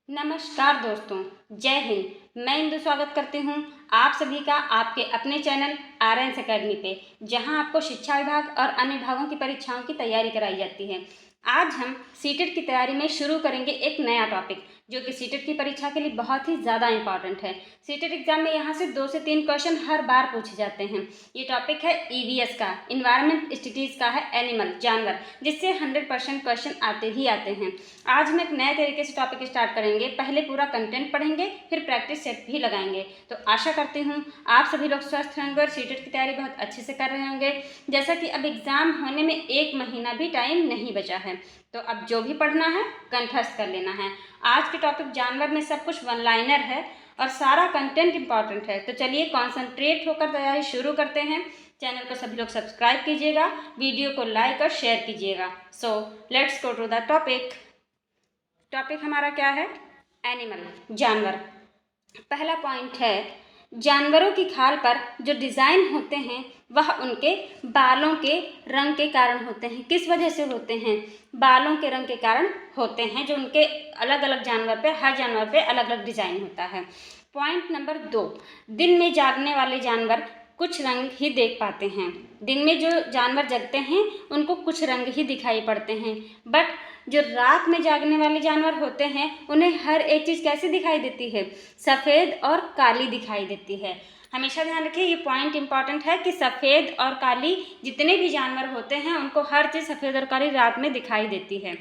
नमस्कार दोस्तों, जय हिंद। मैं इंदु स्वागत करती हूँ आप सभी का आपके अपने चैनल आरएन्स अकेडमी पे, जहाँ आपको शिक्षा विभाग और अन्य विभागों की परीक्षाओं की तैयारी कराई जाती है। आज हम सीटेट की तैयारी में शुरू करेंगे एक नया टॉपिक, जो कि सीटेट की परीक्षा के लिए बहुत ही ज़्यादा इंपॉर्टेंट है। सीटेट एग्जाम में यहाँ से 2 से 3 क्वेश्चन हर बार पूछे जाते हैं। ये टॉपिक है ईवीएस का, इन्वायरमेंट स्टडीज़ का है, एनिमल जानवर, जिससे 100% क्वेश्चन आते ही आते हैं। आज हम एक नए तरीके से टॉपिक स्टार्ट करेंगे। पहले पूरा कंटेंट पढ़ेंगे, फिर प्रैक्टिस सेट भी लगाएंगे। तो आशा करती हूँ आप सभी लोग स्वस्थ होंगे और सीटेट की तैयारी बहुत अच्छे से कर रहे होंगे। जैसा कि अब एग्ज़ाम होने में 1 महीना भी टाइम नहीं बचा है, तो अब जो भी पढ़ना है कंठस्थ कर लेना है। आज के टॉपिक जानवर में सब कुछ वन लाइनर है और सारा कंटेंट इंपॉर्टेंट है। तो चलिए कॉन्सेंट्रेट होकर तैयारी शुरू करते हैं। चैनल को सभी लोग सब्सक्राइब कीजिएगा, वीडियो को लाइक और शेयर कीजिएगा। So let's go to the topic. Topic हमारा क्या है? एनिमल, जानवर। पहला पॉइंट है, जानवरों की खाल पर जो डिज़ाइन होते हैं वह उनके बालों के रंग के कारण होते हैं। किस वजह से होते हैं? बालों के रंग के कारण होते हैं, जो उनके अलग अलग जानवर पे, हर जानवर पे अलग अलग डिज़ाइन होता है। पॉइंट नंबर 2, दिन में जागने वाले जानवर कुछ रंग ही देख पाते हैं। दिन में जो जानवर जगते हैं उनको कुछ रंग ही दिखाई पड़ते हैं, बट जो रात में जागने वाले जानवर होते हैं उन्हें हर एक चीज़ कैसे दिखाई देती है? सफ़ेद और काली दिखाई देती है। हमेशा ध्यान रखिए, ये पॉइंट इंपॉर्टेंट है कि सफ़ेद और काली जितने भी जानवर होते हैं उनको हर चीज़ सफ़ेद और काली रात में दिखाई देती है।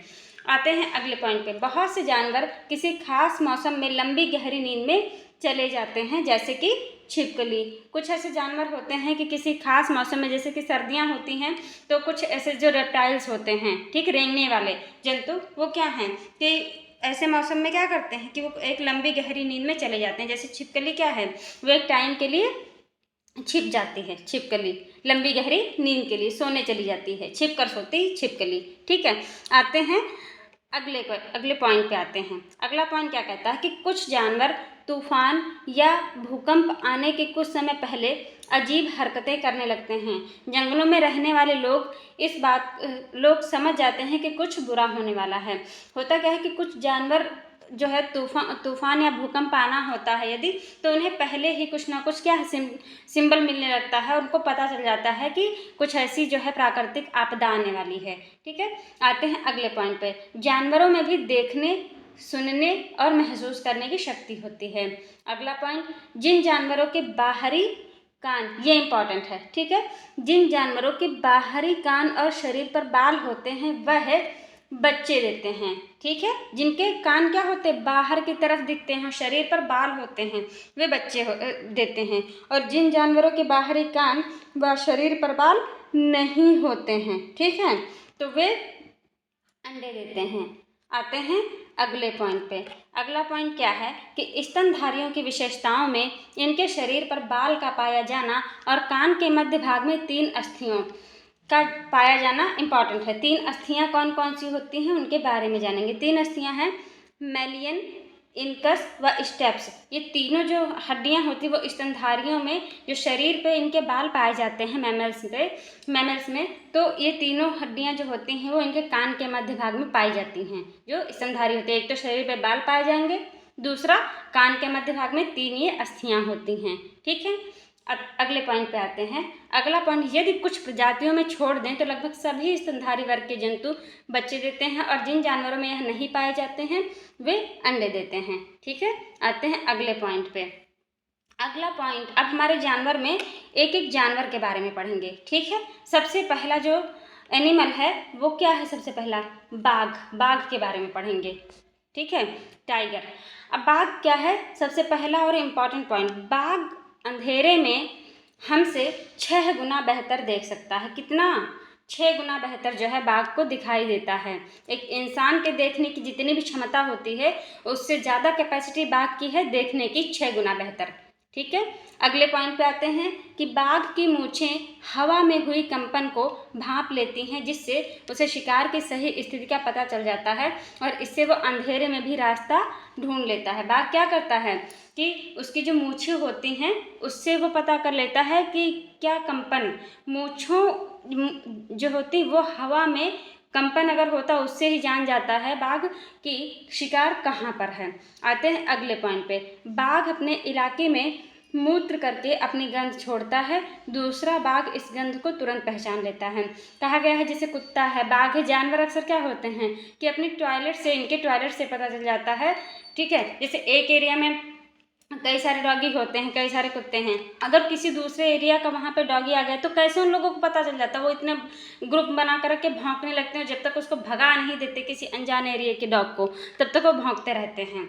आते हैं अगले पॉइंट पे। बहुत से जानवर किसी खास मौसम में लंबी गहरी नींद में चले जाते हैं, जैसे कि छिपकली। कुछ ऐसे जानवर होते हैं कि किसी खास मौसम में, जैसे कि सर्दियां होती हैं, तो कुछ ऐसे जो रेप्टाइल्स होते हैं, ठीक, रेंगने वाले जंतु, वो क्या हैं कि ऐसे मौसम में क्या करते हैं कि वो एक लंबी गहरी नींद में चले जाते हैं। जैसे छिपकली क्या है, वो एक टाइम के लिए छिप जाती है। छिपकली लंबी गहरी नींद के लिए सोने चली जाती है, छिप कर सोती छिपकली। ठीक है, आते हैं अगले पॉइंट पे आते हैं। अगला पॉइंट क्या कहता है कि कुछ जानवर तूफान या भूकंप आने के कुछ समय पहले अजीब हरकतें करने लगते हैं। जंगलों में रहने वाले लोग समझ जाते हैं कि कुछ बुरा होने वाला है। होता क्या है कि कुछ जानवर जो है तूफान या भूकंप आना होता है यदि, तो उन्हें पहले ही कुछ ना कुछ क्या है सिंबल मिलने लगता है। उनको पता चल जाता है कि कुछ ऐसी जो है प्राकृतिक आपदा आने वाली है। ठीक है, आते हैं अगले पॉइंट पे। जानवरों में भी देखने, सुनने और महसूस करने की शक्ति होती है। अगला पॉइंट, जिन जानवरों के बाहरी कान, ये इंपॉर्टेंट है, ठीक है, जिन जानवरों के बाहरी कान और शरीर पर बाल होते हैं वह बच्चे देते हैं। ठीक है, जिनके कान क्या होते हैं, बाहर की तरफ दिखते हैं, शरीर पर बाल होते हैं, वे बच्चे देते हैं। और जिन जानवरों के बाहरी कान व शरीर पर बाल नहीं होते हैं, ठीक है, तो वे अंडे देते हैं। आते हैं अगले पॉइंट पे। अगला पॉइंट क्या है कि स्तनधारियों की विशेषताओं में इनके शरीर पर बाल का पाया जाना और कान के मध्य भाग में 3 अस्थियों का पाया जाना इंपॉर्टेंट है। 3 अस्थियां कौन कौन सी होती हैं उनके बारे में जानेंगे। 3 अस्थियां हैं, मेलियन, इनकस व स्टेप्स। ये तीनों जो हड्डियां होती हैं वो स्तनधारियों में, जो शरीर पे इनके बाल पाए जाते हैं मैमल्स में, तो ये तीनों हड्डियां जो होती हैं वो इनके कान के मध्य भाग में पाई जाती हैं जो स्तनधारी होते हैं। एक तो शरीर पे बाल पाए जाएंगे, दूसरा कान के मध्य भाग में 3 ये अस्थियां होती हैं। ठीक है, अब अगले पॉइंट पे आते हैं। अगला पॉइंट, यदि कुछ प्रजातियों में छोड़ दें तो लगभग सभी स्तनधारी वर्ग के जंतु बच्चे देते हैं, और जिन जानवरों में यह नहीं पाए जाते हैं वे अंडे देते हैं। ठीक है, आते हैं अगले पॉइंट पे। अगला पॉइंट, अब हमारे जानवर में एक एक जानवर के बारे में पढ़ेंगे। ठीक है, सबसे पहला जो एनिमल है वो क्या है? सबसे पहला बाघ के बारे में पढ़ेंगे। ठीक है, टाइगर। अब बाघ क्या है? सबसे पहला और इम्पॉर्टेंट पॉइंट, बाघ अंधेरे में हमसे 6 गुना बेहतर देख सकता है। कितना? 6 गुना बेहतर जो है बाघ को दिखाई देता है। एक इंसान के देखने की जितनी भी क्षमता होती है उससे ज़्यादा कैपेसिटी बाघ की है देखने की, 6 गुना बेहतर। ठीक है, अगले पॉइंट पे आते हैं कि बाघ की मूंछें हवा में हुई कंपन को भांप लेती हैं, जिससे उसे शिकार की सही स्थिति का पता चल जाता है और इससे वो अंधेरे में भी रास्ता ढूंढ लेता है। बाघ क्या करता है कि उसकी जो मूंछें होती हैं उससे वो पता कर लेता है कि क्या कंपन, मूंछों जो होती वो हवा में कंपन अगर होता उससे ही जान जाता है बाघ कि शिकार कहाँ पर है। आते हैं अगले पॉइंट पे। बाघ अपने इलाके में मूत्र करके अपनी गंध छोड़ता है, दूसरा बाघ इस गंध को तुरंत पहचान लेता है। कहा गया है जैसे कुत्ता है, बाघ है, जानवर अक्सर क्या होते हैं कि अपनी इनके टॉयलेट से पता चल जाता है। ठीक है, जैसे एक एरिया में कई सारे डॉगी होते हैं, कई सारे कुत्ते हैं, अगर किसी दूसरे एरिया का वहाँ पे डॉगी आ गया तो कैसे उन लोगों को पता चल जाता है। वो इतने ग्रुप बना कर के भौंकने लगते हैं, जब तक उसको भगा नहीं देते किसी अनजान एरिया के डॉग को तब तक वो भौंकते रहते हैं।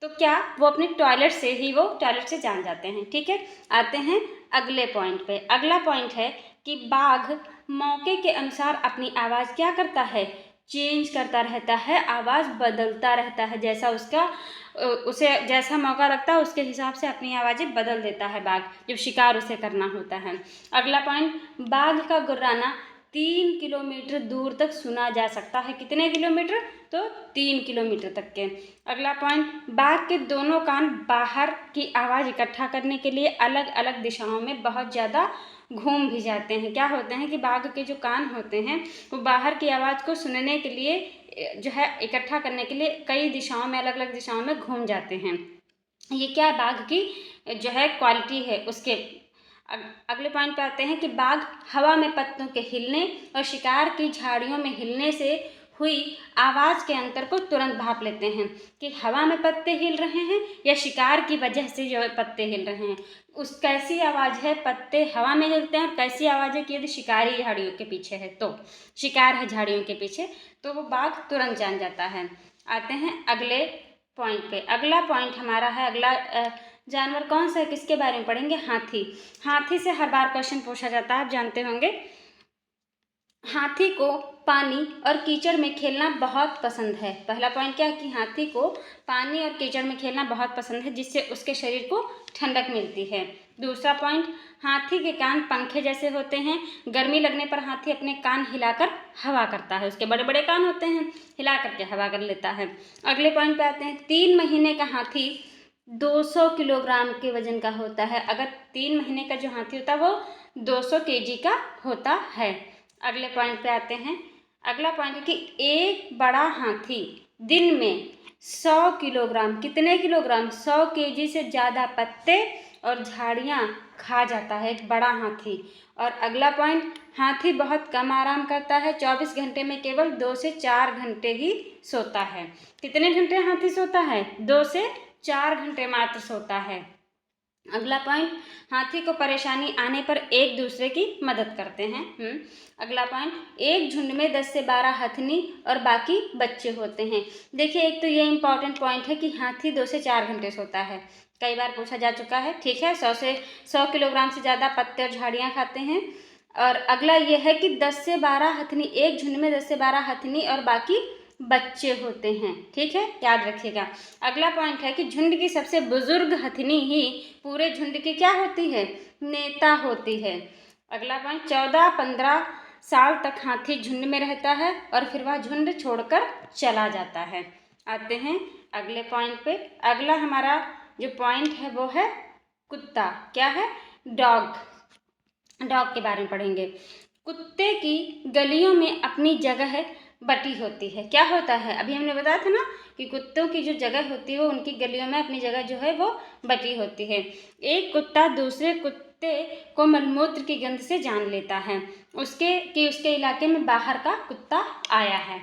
तो क्या वो अपने टॉयलेट से जान जाते हैं। ठीक है, आते हैं अगले पॉइंट पे। अगला पॉइंट है कि बाघ मौके के अनुसार अपनी आवाज़ क्या करता है, चेंज करता रहता है, आवाज़ बदलता रहता है। उसे जैसा मौका लगता है उसके हिसाब से अपनी आवाज़ें बदल देता है बाघ, जब शिकार उसे करना होता है। अगला पॉइंट, बाघ का गुर्राना 3 किलोमीटर दूर तक सुना जा सकता है। कितने किलोमीटर? तो 3 किलोमीटर तक के। अगला पॉइंट, बाघ के दोनों कान बाहर की आवाज़ इकट्ठा करने के लिए अलग अलग दिशाओं में बहुत ज़्यादा घूम भी जाते हैं। क्या होते हैं कि बाघ के जो कान होते हैं वो बाहर की आवाज़ को सुनने के लिए जो है इकट्ठा करने के लिए कई दिशाओं में, अलग अलग दिशाओं में घूम जाते हैं। ये क्या है, बाघ की जो है क्वालिटी है उसके। अगले पॉइंट पे आते हैं कि बाघ हवा में पत्तों के हिलने और शिकार की झाड़ियों में हिलने से हुई आवाज़ के अंतर को तुरंत भाप लेते हैं कि हवा में पत्ते हिल रहे हैं या शिकार की वजह से जो पत्ते हिल रहे हैं। उस कैसी आवाज़ है, पत्ते हवा में हिलते हैं, और कैसी आवाज़ है कि यदि शिकारी झाड़ियों के पीछे है, तो शिकार है झाड़ियों के पीछे, तो वो बाघ तुरंत जान जाता है। आते हैं अगले पॉइंट पे। अगला पॉइंट हमारा है, अगला जानवर कौन सा है, किसके बारे में पढ़ेंगे? हाथी। हाथी से हर बार क्वेश्चन पूछा जाता है, आप जानते होंगे। हाथी को पानी और कीचड़ में खेलना बहुत पसंद है। पहला पॉइंट क्या है कि हाथी को पानी और कीचड़ में खेलना बहुत पसंद है, जिससे उसके शरीर को ठंडक मिलती है। दूसरा पॉइंट, हाथी के कान पंखे जैसे होते हैं। गर्मी लगने पर हाथी अपने कान हिलाकर हवा करता है, उसके बड़े बड़े कान होते हैं, हिला करके हवा कर लेता है। अगले पॉइंट पे आते हैं, 3 महीने का हाथी 200 किलोग्राम के वजन का होता है। अगर 3 महीने का जो हाथी होता है वो 200 केजी का होता है। अगले पॉइंट पे आते हैं। अगला पॉइंट है कि एक बड़ा हाथी दिन में 100 किलोग्राम, कितने किलोग्राम? 100 केजी से ज़्यादा पत्ते और झाड़ियाँ खा जाता है एक बड़ा हाथी। और अगला पॉइंट, हाथी बहुत कम आराम करता है, 24 घंटे में केवल 2 से 4 घंटे ही सोता है। कितने घंटे हाथी सोता है? 2 से 4 घंटे मात्र सोता है। अगला पॉइंट, हाथी को परेशानी आने पर एक दूसरे की मदद करते हैं। अगला पॉइंट, एक झुंड में 10 से 12 हथनी और बाकी बच्चे होते हैं। देखिए, एक तो ये इम्पॉर्टेंट पॉइंट है कि हाथी 2 से 4 घंटे सोता है, कई बार पूछा जा चुका है। ठीक है, 100 किलोग्राम से ज़्यादा पत्ते और झाड़ियाँ खाते हैं। और अगला ये है कि 10 से 12 हथनी, एक झुंड में 10 से 12 हथनी और बाकी बच्चे होते हैं। ठीक है, याद रखिएगा। अगला पॉइंट है कि झुंड की सबसे बुजुर्ग हथनी ही पूरे झुंड की क्या होती है? नेता होती है। अगला पॉइंट, 14-15 साल तक हाथी झुंड में रहता है और फिर वह झुंड छोड़कर चला जाता है। आते हैं अगले पॉइंट पे। अगला हमारा जो पॉइंट है वो है कुत्ता। क्या है? डॉग। डॉग के बारे में पढ़ेंगे। कुत्ते की गलियों में अपनी जगह बटी होती है। क्या होता है? अभी हमने बताया था ना कि कुत्तों की जो जगह होती है वो उनकी गलियों में अपनी जगह जो है वो बटी होती है। एक कुत्ता दूसरे कुत्ते को मलमूत्र की गंध से जान लेता है उसके इलाके में बाहर का कुत्ता आया है।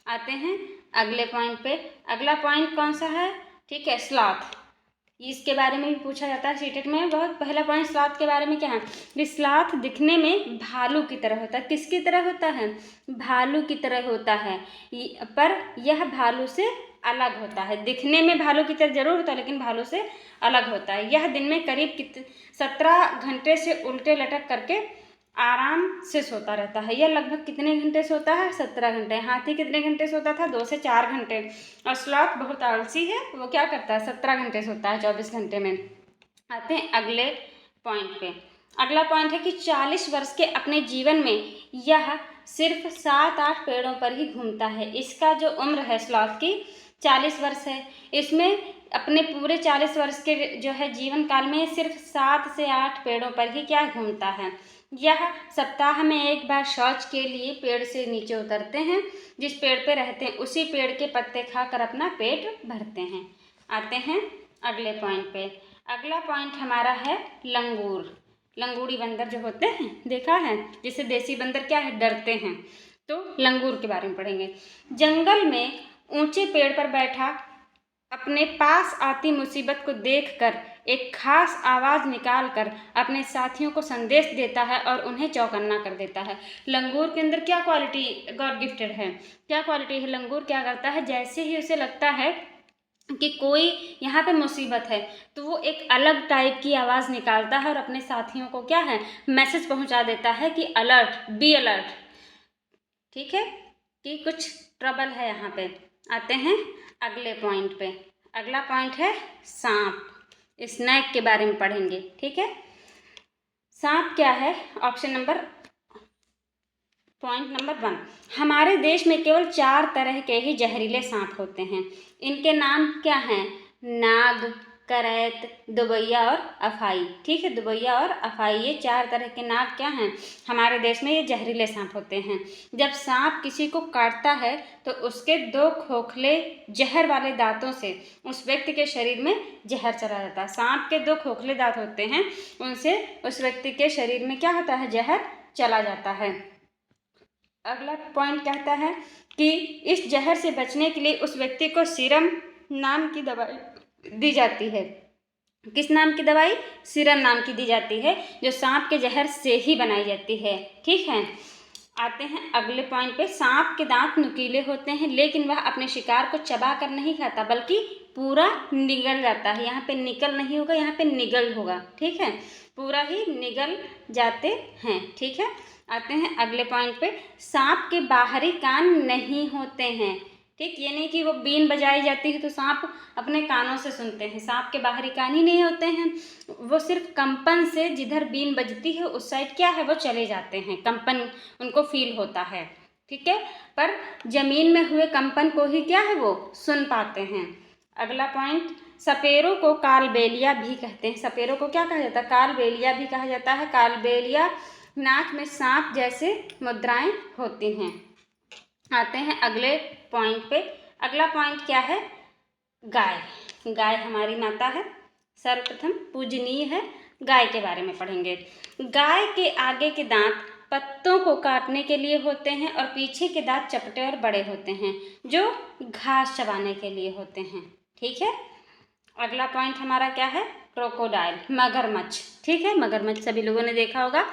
आते हैं अगले पॉइंट पे। अगला पॉइंट कौन सा है? ठीक है, स्लॉथ। इसके बारे में भी पूछा जाता है सीटेट में बहुत। पहला पॉइंट स्लॉथ के बारे में क्या है? स्लॉथ दिखने में भालू की तरह होता है। किसकी तरह होता है? भालू की तरह होता है, पर यह भालू से अलग होता है। दिखने में भालू की तरह जरूर होता है लेकिन भालू से अलग होता है। यह दिन में करीब 17 घंटे से उल्टे लटक करके आराम से सोता रहता है। यह लगभग कितने घंटे सोता है? 17 घंटे। हाथी कितने घंटे सोता था? 2 से 4 घंटे। और स्लॉथ बहुत आलसी है, वो क्या करता है? 17 घंटे सोता है 24 घंटे में। आते हैं अगले पॉइंट पे। अगला पॉइंट है कि 40 वर्ष के अपने जीवन में यह सिर्फ 7-8 पेड़ों पर ही घूमता है। इसका जो उम्र है स्लॉथ की 40 वर्ष है। इसमें अपने पूरे 40 वर्ष के जो है जीवन काल में सिर्फ 7 से 8 पेड़ों पर ही क्या घूमता है? यह सप्ताह में एक बार शौच के लिए पेड़ से नीचे उतरते हैं। जिस पेड़ पे रहते हैं उसी पेड़ के पत्ते खाकर अपना पेट भरते हैं। आते हैं अगले पॉइंट पे। अगला पॉइंट हमारा है लंगूर। लंगूड़ी बंदर जो होते हैं, देखा है, जिसे देसी बंदर क्या है, डरते हैं। तो लंगूर के बारे में पढ़ेंगे। जंगल में ऊंचे पेड़ पर बैठा अपने पास आती मुसीबत को देखकर एक खास आवाज़ निकालकर अपने साथियों को संदेश देता है और उन्हें चौकन्ना कर देता है। लंगूर के अंदर क्या क्वालिटी गॉड गिफ्टेड है, क्या क्वालिटी है? लंगूर क्या करता है, जैसे ही उसे लगता है कि कोई यहाँ पे मुसीबत है तो वो एक अलग टाइप की आवाज़ निकालता है और अपने साथियों को क्या है, मैसेज पहुँचा देता है कि अलर्ट, बी अलर्ट, ठीक है, कि कुछ ट्रबल है यहाँ पे। आते हैं अगले पॉइंट पे। अगला पॉइंट है सांप। स्नैक के बारे में पढ़ेंगे, ठीक है। सांप क्या है? पॉइंट नंबर 1, हमारे देश में केवल 4 तरह के ही जहरीले सांप होते हैं। इनके नाम क्या हैं? नाग, करैत, दुबैया और अफाई, ठीक है। दुबैया और अफाई, ये 4 तरह के नाग क्या हैं? हमारे देश में ये जहरीले सांप होते हैं। जब सांप किसी को काटता है तो उसके 2 खोखले जहर वाले दांतों से उस व्यक्ति के शरीर में जहर चला जाता है। सांप के 2 खोखले दांत होते हैं, उनसे उस व्यक्ति के शरीर में क्या होता है, जहर चला जाता है। अगला पॉइंट कहता है कि इस जहर से बचने के लिए उस व्यक्ति को सीरम नाम की दवाई दी जाती है। किस नाम की दवाई? सीरम नाम की दी जाती है, जो सांप के जहर से ही बनाई जाती है, ठीक है। आते हैं अगले पॉइंट पे। सांप के दांत नुकीले होते हैं, लेकिन वह अपने शिकार को चबा कर नहीं खाता बल्कि पूरा निगल जाता है। यहाँ पे निकल नहीं होगा, यहाँ पे निगल होगा, ठीक है, पूरा ही निगल जाते हैं, ठीक है। आते हैं अगले पॉइंट पे। सांप के बाहरी कान नहीं होते हैं, ठीक, ये नहीं कि वो बीन बजाई जाती है तो सांप अपने कानों से सुनते हैं। सांप के बाहरी कान ही नहीं होते हैं, वो सिर्फ कंपन से जिधर बीन बजती है उस साइड क्या है, वो चले जाते हैं, कंपन उनको फील होता है, ठीक है, पर जमीन में हुए कंपन को ही क्या है, वो सुन पाते हैं। अगला पॉइंट, सपेरों को कालबेलिया भी कहते हैं। सपेरों को क्या कहा जाता है? कालबेलिया भी कहा जाता है। कालबेलिया नाक में सांप जैसे मुद्राएं होती हैं। आते हैं अगले पॉइंट पे। अगला पॉइंट क्या है? गाय। गाय हमारी माता है, सर्वप्रथम पूजनीय है। गाय के बारे में पढ़ेंगे। गाय के आगे के दांत पत्तों को काटने के लिए होते हैं और पीछे के दांत चपटे और बड़े होते हैं, जो घास चबाने के लिए होते हैं, ठीक है। अगला पॉइंट हमारा क्या है? क्रोकोडाइल, मगरमच्छ, ठीक है। मगरमच्छ सभी लोगों ने देखा होगा।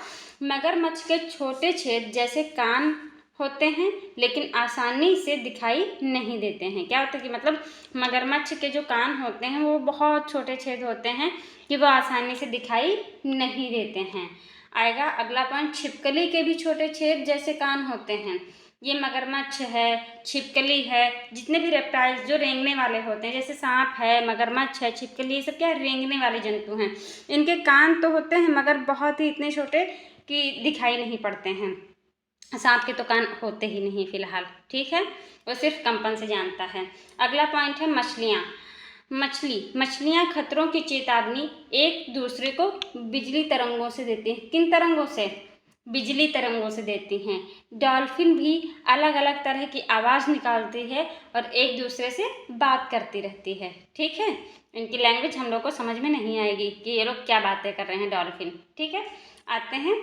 मगरमच्छ के छोटे छेद जैसे कान होते हैं, लेकिन आसानी से दिखाई नहीं देते हैं। क्या होता है कि मतलब मगरमच्छ के जो कान होते हैं वो बहुत छोटे छेद होते हैं कि वो आसानी से दिखाई नहीं देते हैं। आएगा अगला पॉइंट, छिपकली के भी छोटे छेद जैसे कान होते हैं। ये मगरमच्छ है, छिपकली है, जितने भी रेप्टाइल्स जो रेंगने वाले होते हैं, जैसे सांप है, मगरमच्छ है, छिपकली, ये सब क्या है, रेंगने वाले जंतु हैं। इनके कान तो होते हैं मगर बहुत ही इतने छोटे कि दिखाई नहीं पड़ते हैं। सांप के तो कान होते ही नहीं फिलहाल, ठीक है, वो सिर्फ कंपन से जानता है। अगला पॉइंट है मछलियाँ। मछलियाँ खतरों की चेतावनी एक दूसरे को बिजली तरंगों से देती हैं। किन तरंगों से? बिजली तरंगों से देती हैं। डॉल्फिन भी अलग अलग तरह की आवाज़ निकालती है और एक दूसरे से बात करती रहती है, ठीक है। इनकी लैंग्वेज हम लोग को समझ में नहीं आएगी कि ये लोग क्या बातें कर रहे हैं, डॉल्फिन, ठीक है। आते हैं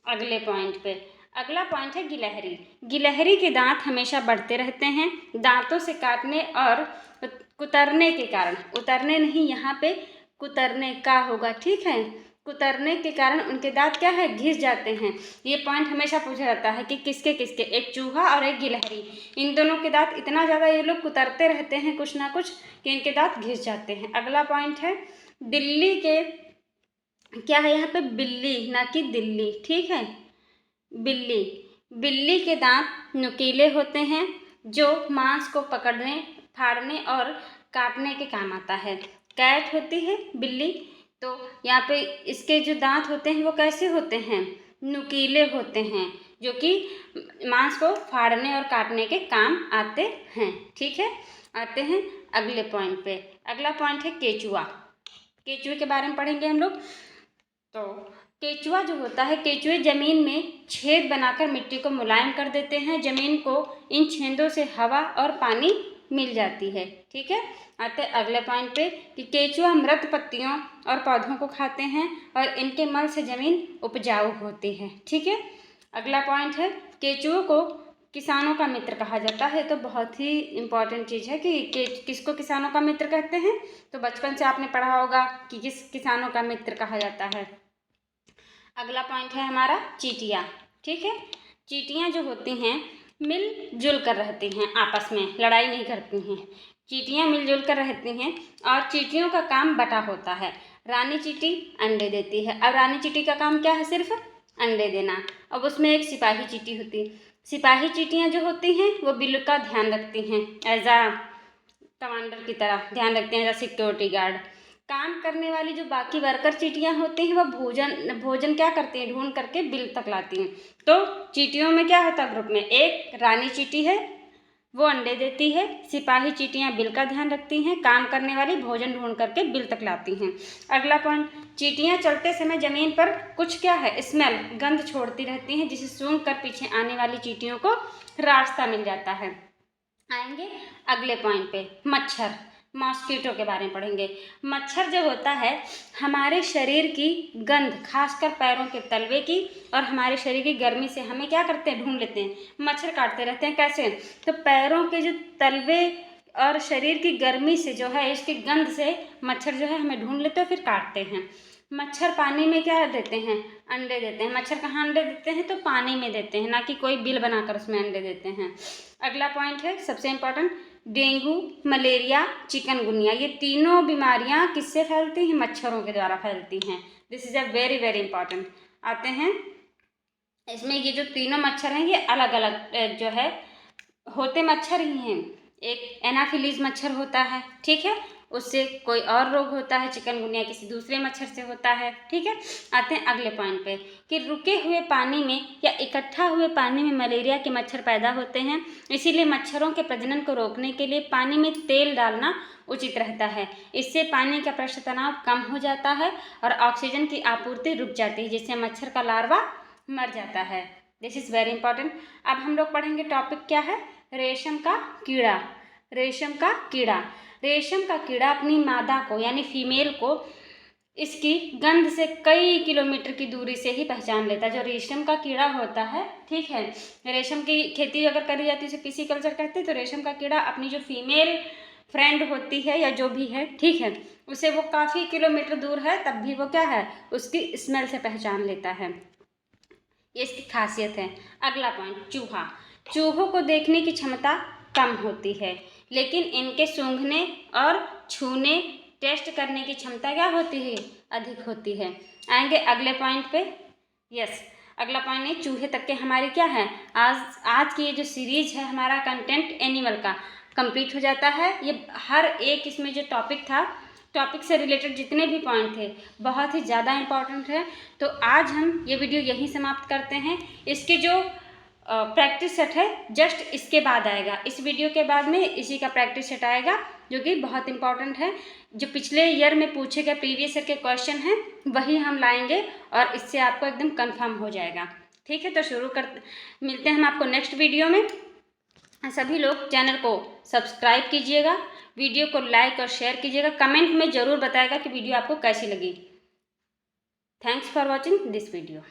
अगले पॉइंट पे। अगला पॉइंट है गिलहरी। गिलहरी के दांत हमेशा बढ़ते रहते हैं। दांतों से काटने और कुतरने के कारण, उतरने नहीं, यहाँ पे कुतरने का होगा, ठीक है, कुतरने के कारण उनके दांत क्या है, घिस जाते हैं। ये पॉइंट हमेशा पूछा जाता है कि किसके किसके, एक चूहा और एक गिलहरी, इन दोनों के दांत इतना ज़्यादा ये लोग कुतरते रहते हैं कुछ ना कुछ कि इनके दांत घिस जाते हैं। अगला पॉइंट है दिल्ली के, क्या है यहाँ पे, बिल्ली ना कि दिल्ली, ठीक है, बिल्ली के दांत नुकीले होते हैं, जो मांस को पकड़ने, फाड़ने और काटने के काम आता है। कैट होती है बिल्ली, तो यहाँ पे इसके जो दांत होते हैं वो कैसे होते हैं, नुकीले होते हैं, जो कि मांस को फाड़ने और काटने के काम आते हैं, ठीक है। आते हैं अगले पॉइंट पे। अगला पॉइंट है केचुआ। केचुए के बारे में पढ़ेंगे हम लोग। तो केचुआ जो होता है, केचुए ज़मीन में छेद बनाकर मिट्टी को मुलायम कर देते हैं। ज़मीन को इन छेदों से हवा और पानी मिल जाती है। ठीक है, आते हैं अगले पॉइंट पे कि केचुआ मृत पत्तियों और पौधों को खाते हैं और इनके मल से ज़मीन उपजाऊ होती है। ठीक है, अगला पॉइंट है केचुओं को किसानों का मित्र कहा जाता है। तो बहुत ही इम्पॉर्टेंट चीज़ है कि किसको किसानों का मित्र कहते हैं। तो बचपन से आपने पढ़ा होगा कि किस किसानों का मित्र कहा जाता है। अगला पॉइंट है हमारा चींटियाँ। ठीक है, चींटियाँ जो होती हैं मिलजुल कर रहती हैं, आपस में लड़ाई नहीं करती हैं। चींटियाँ मिलजुल कर रहती हैं और चींटियों का काम बटा होता है। रानी चींटी अंडे देती है। अब रानी चींटी का काम क्या है? सिर्फ अंडे देना। अब उसमें एक सिपाही चींटी होती है। सिपाही चींटियाँ जो होती हैं वो बिल का ध्यान रखती हैं, एज आ कमांडर की तरह ध्यान रखते हैं, एज आ सिक्योरिटी गार्ड। काम करने वाली जो बाकी वर्कर चींटियाँ होती हैं वह भोजन क्या करती हैं? ढूंढ करके बिल तक लाती हैं। तो चींटियों में क्या होता है? ग्रुप में एक रानी चींटी है, वो अंडे देती है। सिपाही चींटियाँ बिल का ध्यान रखती हैं। काम करने वाली भोजन ढूंढ करके बिल तक लाती हैं। अगला पॉइंट, चींटियाँ चलते समय जमीन पर कुछ क्या है? स्मेल, गंध छोड़ती रहती हैं, जिसे सूंघ कर पीछे आने वाली चींटियों को रास्ता मिल जाता है। आएंगे अगले पॉइंट पे, मच्छर, मॉस्किटो के बारे में पढ़ेंगे। मच्छर जो होता है हमारे शरीर की गंध, खासकर पैरों के तलवे की और हमारे शरीर की गर्मी से हमें क्या करते हैं? ढूंढ लेते हैं, मच्छर काटते रहते हैं। कैसे? तो पैरों के जो तलवे और शरीर की गर्मी से जो है, इसकी गंध से मच्छर जो है हमें ढूंढ लेते हैं, फिर काटते हैं। मच्छर पानी में क्या देते हैं? अंडे देते हैं। मच्छर कहाँ अंडे देते हैं? तो पानी में देते हैं, ना कि कोई बिल बनाकर उसमें अंडे देते हैं। अगला पॉइंट है सबसे इम्पोर्टेंट, डेंगू, मलेरिया, चिकनगुनिया, ये तीनों बीमारियां किससे फैलती हैं? मच्छरों के द्वारा फैलती हैं। This is a very very important. आते हैं इसमें, ये जो तीनों मच्छर हैं ये अलग अलग जो है होते मच्छर ही हैं। एक एनाफिलीज मच्छर होता है, ठीक है, उससे कोई और रोग होता है। चिकनगुनिया किसी दूसरे मच्छर से होता है। ठीक है, आते हैं अगले पॉइंट पे कि रुके हुए पानी में या इकट्ठा हुए पानी में मलेरिया के मच्छर पैदा होते हैं। इसीलिए मच्छरों के प्रजनन को रोकने के लिए पानी में तेल डालना उचित रहता है। इससे पानी का पृष्ठ तनाव कम हो जाता है और ऑक्सीजन की आपूर्ति रुक जाती है, जिससे मच्छर का लार्वा मर जाता है। This is very important. अब हम लोग पढ़ेंगे टॉपिक क्या है? रेशम का कीड़ा। रेशम का कीड़ा, रेशम का कीड़ा अपनी मादा को यानी फीमेल को इसकी गंध से कई किलोमीटर की दूरी से ही पहचान लेता है। जो रेशम का कीड़ा होता है, ठीक है, रेशम की खेती अगर करी जाती है उसे पिसीकल्चर कहते हैं। तो रेशम का कीड़ा अपनी जो फीमेल फ्रेंड होती है या जो भी है, ठीक है, उसे वो काफ़ी किलोमीटर दूर है तब भी वो क्या है? उसकी स्मेल से पहचान लेता है। ये इसकी खासियत है। अगला पॉइंट, चूहा। चूहों को देखने की क्षमता कम होती है, लेकिन इनके सूंघने और छूने, टेस्ट करने की क्षमता क्या होती है? अधिक होती है। आएंगे अगले पॉइंट पे। यस, अगला पॉइंट है चूहे तक के हमारे क्या है? आज की ये जो सीरीज है हमारा कंटेंट एनिमल का कंप्लीट हो जाता है। ये हर एक इसमें जो टॉपिक था, टॉपिक से रिलेटेड जितने भी पॉइंट थे बहुत ही ज़्यादा इम्पॉर्टेंट है। तो आज हम ये वीडियो यहीं समाप्त करते हैं। इसके जो प्रैक्टिस सेट है जस्ट इसके बाद आएगा। इस वीडियो के बाद में इसी का प्रैक्टिस सेट आएगा जो कि बहुत इंपॉर्टेंट है। जो पिछले ईयर में पूछे गए प्रीवियस ईयर के क्वेश्चन हैं वही हम लाएंगे और इससे आपको एकदम कंफर्म हो जाएगा। ठीक है, तो मिलते हैं हम आपको नेक्स्ट वीडियो में। सभी लोग चैनल को सब्सक्राइब कीजिएगा, वीडियो को लाइक और शेयर कीजिएगा, कमेंट में ज़रूर बताएगा कि वीडियो आपको कैसी लगी। Thanks for watching this video.